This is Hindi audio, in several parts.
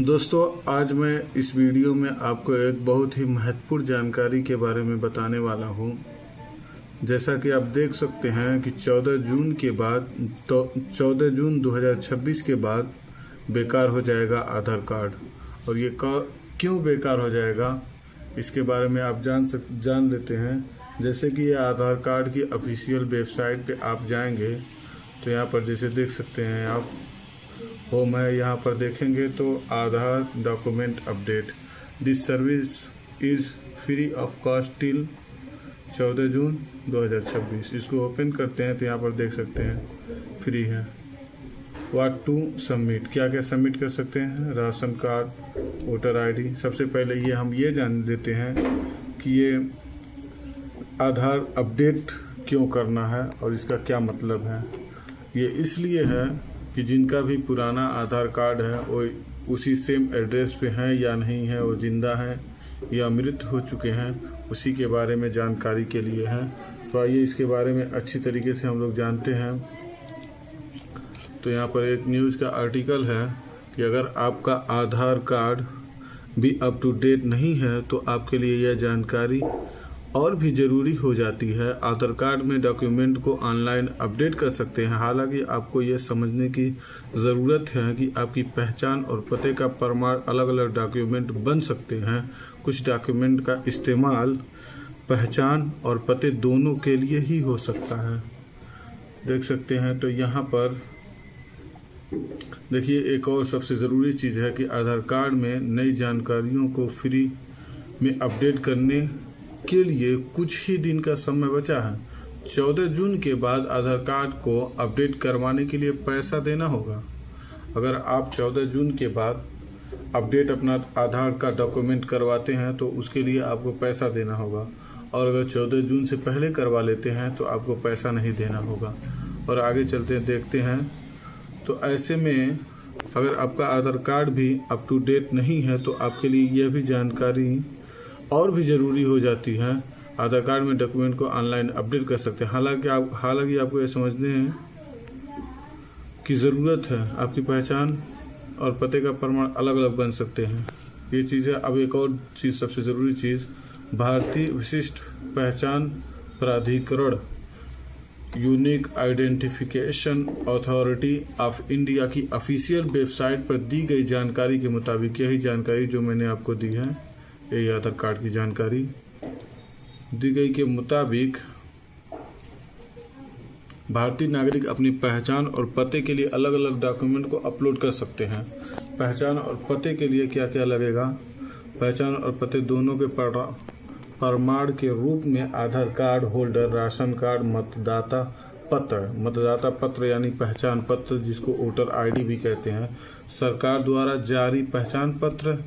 दोस्तों, आज मैं इस वीडियो में आपको एक बहुत ही महत्वपूर्ण जानकारी के बारे में बताने वाला हूं। जैसा कि आप देख सकते हैं कि 14 जून के बाद 14 जून 2026 के बाद बेकार हो जाएगा आधार कार्ड। और ये क्यों बेकार हो जाएगा इसके बारे में आप जान लेते हैं। जैसे कि ये आधार कार्ड की ऑफिशियल वेबसाइट पे आप जाएंगे तो यहाँ पर जैसे देख सकते हैं आप होम है, यहाँ पर देखेंगे तो Aadhaar document update, this service is free of cost till 14 June 2026। इसको ओपन करते हैं तो यहाँ पर देख सकते हैं फ्री है। व्हाट टू सबमिट, क्या क्या सबमिट कर सकते हैं, राशन कार्ड, वोटर आईडी। सबसे पहले हम ये जान लेते हैं कि ये आधार अपडेट क्यों करना है और इसका क्या मतलब है। ये इसलिए है कि जिनका भी पुराना आधार कार्ड है वो उसी सेम एड्रेस पे हैं या नहीं है, वो जिंदा हैं या मृत हो चुके हैं, उसी के बारे में जानकारी के लिए है। तो आइए इसके बारे में अच्छी तरीके से हम लोग जानते हैं। तो यहाँ पर एक न्यूज़ का आर्टिकल है कि अगर आपका आधार कार्ड भी अप टू डेट नहीं है तो आपके लिए यह जानकारी और भी ज़रूरी हो जाती है। आधार कार्ड में डॉक्यूमेंट को ऑनलाइन अपडेट कर सकते हैं। हालांकि आपको यह समझने की ज़रूरत है कि आपकी पहचान और पते का प्रमाण अलग अलग डॉक्यूमेंट बन सकते हैं। कुछ डॉक्यूमेंट का इस्तेमाल पहचान और पते दोनों के लिए ही हो सकता है। देख सकते हैं तो यहाँ पर देखिए, एक और सबसे ज़रूरी चीज़ है कि आधार कार्ड में नई जानकारियों को फ्री में अपडेट करने के लिए कुछ ही दिन का समय बचा है। 14 जून के बाद आधार कार्ड को अपडेट करवाने के लिए पैसा देना होगा। अगर आप 14 जून के बाद अपडेट अपना आधार का डॉक्यूमेंट करवाते हैं तो उसके लिए आपको पैसा देना होगा, और अगर 14 जून से पहले करवा लेते हैं तो आपको पैसा नहीं देना होगा। और आगे चलते देखते हैं। तो ऐसे में अगर आपका आधार कार्ड भी अप टू डेट नहीं है तो आपके लिए यह भी जानकारी और भी ज़रूरी हो जाती है। आधार कार्ड में डॉक्यूमेंट को ऑनलाइन अपडेट कर सकते हैं। हालांकि आपको ये समझने हैं कि ज़रूरत है, आपकी पहचान और पते का प्रमाण अलग अलग बन सकते हैं। ये चीज़ है। अब एक और चीज़, सबसे ज़रूरी चीज़, भारतीय विशिष्ट पहचान प्राधिकरण unique identification authority of India की ऑफिशियल वेबसाइट पर दी गई जानकारी के मुताबिक, यही जानकारी जो मैंने आपको दी है, यही आधार कार्ड की जानकारी दी गई के मुताबिक, भारतीय नागरिक अपनी पहचान और पते के लिए अलग अलग डॉक्यूमेंट को अपलोड कर सकते हैं। पहचान और पते के लिए क्या क्या लगेगा, पहचान और पते दोनों के प्रमाण के रूप में आधार कार्ड होल्डर, राशन कार्ड, मतदाता पत्र यानी पहचान पत्र जिसको वोटर आईडी भी कहते हैं, सरकार द्वारा जारी पहचान पत्र,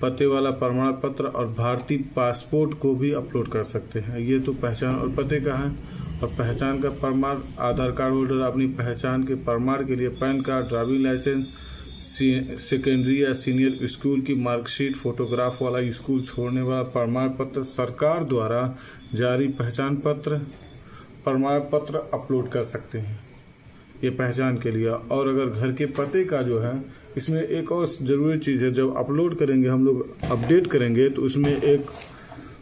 पते वाला प्रमाण पत्र और भारतीय पासपोर्ट को भी अपलोड कर सकते हैं। ये तो पहचान और पते का है। और पहचान का प्रमाण, आधार कार्ड होल्डर अपनी पहचान के प्रमाण के लिए PAN card, driving licence, secondary या सीनियर स्कूल की मार्कशीट, फोटोग्राफ वाला स्कूल छोड़ने वाला प्रमाण पत्र, सरकार द्वारा जारी पहचान पत्र, प्रमाण पत्र अपलोड कर सकते हैं, ये पहचान के लिए। और अगर घर के पते का जो है, इसमें एक और ज़रूरी चीज़ है, जब अपलोड करेंगे हम लोग, अपडेट करेंगे तो उसमें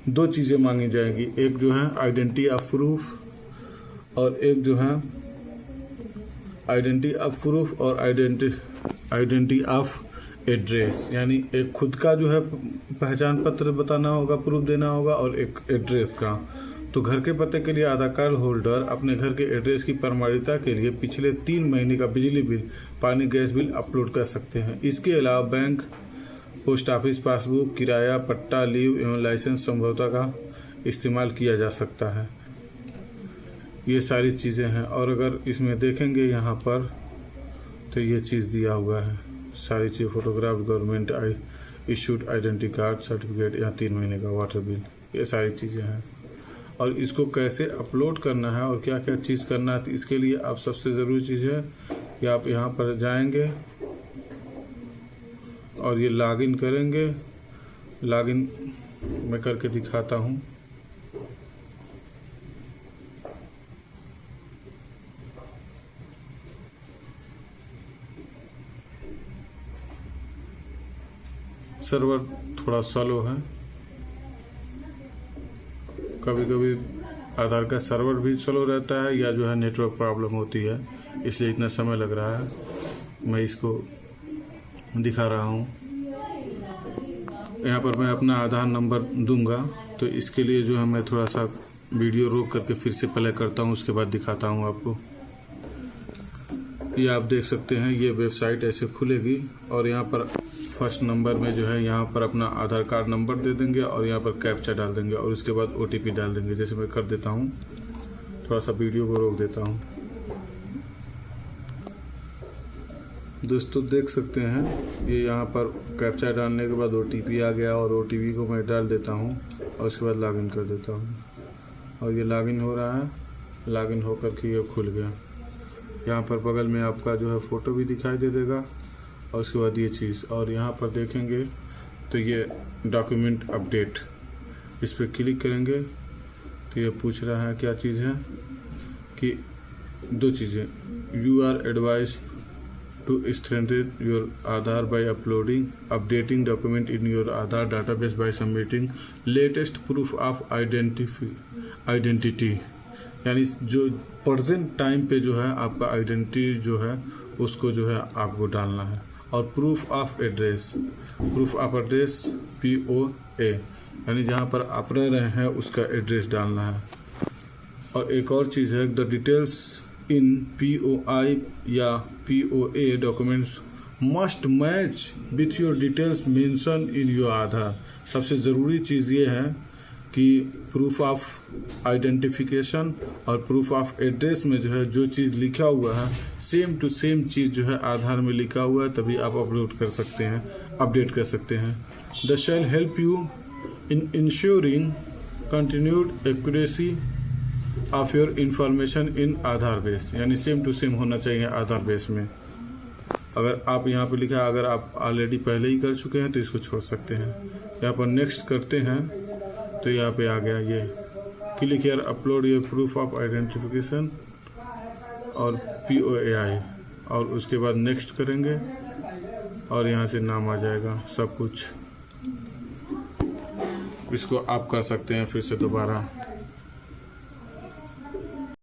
दो चीज़ें मांगी जाएंगी। एक जो है आइडेंटिटी ऑफ प्रूफ, और एक जो है आइडेंटिटी ऑफ प्रूफ और आइडेंटिटी ऑफ एड्रेस, यानी एक खुद का जो है पहचान पत्र बताना होगा, प्रूफ देना होगा, और एक एड्रेस का। तो घर के पते के लिए आधार कार्ड होल्डर अपने घर के एड्रेस की प्रमाणिकता के लिए पिछले 3 महीने का बिजली बिल, पानी, गैस बिल अपलोड कर सकते हैं। इसके अलावा बैंक, पोस्ट ऑफिस पासबुक, किराया पट्टा, लीव एवं लाइसेंस समझौता का इस्तेमाल किया जा सकता है। ये सारी चीज़ें हैं। और अगर इसमें देखेंगे यहाँ पर तो ये चीज़ दिया हुआ है, सारी चीज़, photograph, government issued identity card, certificate या 3 महीने का वाटर बिल, ये सारी चीज़ें हैं। और इसको कैसे अपलोड करना है और क्या क्या चीज़ करना है, तो इसके लिए आप सबसे ज़रूरी चीज़ है कि आप यहाँ पर जाएंगे और ये लॉगिन करेंगे। लॉगिन मैं करके दिखाता हूँ। सर्वर थोड़ा स्लो है, कभी कभी आधार का सर्वर भी स्लो रहता है या जो है नेटवर्क प्रॉब्लम होती है, इसलिए इतना समय लग रहा है। मैं इसको दिखा रहा हूँ। यहाँ पर मैं अपना आधार नंबर दूंगा, तो इसके लिए जो है मैं थोड़ा सा वीडियो रोक करके फिर से प्ले करता हूँ, उसके बाद दिखाता हूँ आपको। ये आप देख सकते हैं, ये वेबसाइट ऐसे खुलेगी और यहाँ पर फर्स्ट नंबर में जो है यहाँ पर अपना आधार कार्ड नंबर दे देंगे और यहाँ पर कैप्चा डाल देंगे और उसके बाद OTP डाल देंगे। जैसे मैं कर देता हूँ, थोड़ा सा वीडियो को रोक देता हूँ। दोस्तों देख सकते हैं, ये यहाँ पर कैप्चा डालने के बाद OTP आ गया और OTP को मैं डाल देता हूँ और उसके बाद लॉगिन कर देता हूँ और ये लॉगिन हो रहा है। लॉगिन होकर के ये खुल गया। यहाँ पर बगल में आपका जो है फ़ोटो भी दिखाई दे देगा और उसके बाद ये चीज़, और यहाँ पर देखेंगे तो ये डॉक्यूमेंट अपडेट, इस पर क्लिक करेंगे तो ये पूछ रहा है क्या चीज़ है कि 2 चीज़ें, you are advise to strengthen your Aadhaar by updating document in your Aadhaar database by submitting latest proof of identity। यानी जो प्रेजेंट टाइम पे जो है आपका आइडेंटिटी जो है उसको जो है आपको डालना है। और प्रूफ ऑफ एड्रेस POA, यानी जहाँ पर आप रह रहे हैं उसका एड्रेस डालना है। और एक और चीज़ है, द डिटेल्स इन POI या POA documents must match with your details mentioned in your Aadhaar. सबसे ज़रूरी चीज़ ये है कि प्रूफ ऑफ आइडेंटिफिकेशन और प्रूफ ऑफ एड्रेस में जो है जो चीज़ लिखा हुआ है सेम टू सेम चीज़ जो है आधार में लिखा हुआ है, तभी आप अपलोड कर सकते हैं, अपडेट कर सकते हैं। The shell help you in ensuring continued accuracy of your information in Aadhaar base, यानी सेम टू सेम होना चाहिए आधार बेस में। अगर आप यहाँ पे लिखा है, अगर आप ऑलरेडी पहले ही कर चुके हैं तो इसको छोड़ सकते हैं। यहाँ पर नेक्स्ट करते हैं तो यहाँ पे आ गया ये click here upload your proof of identification और POAI, और उसके बाद नेक्स्ट करेंगे और यहाँ से नाम आ जाएगा सब कुछ। इसको आप कर सकते हैं फिर से दोबारा।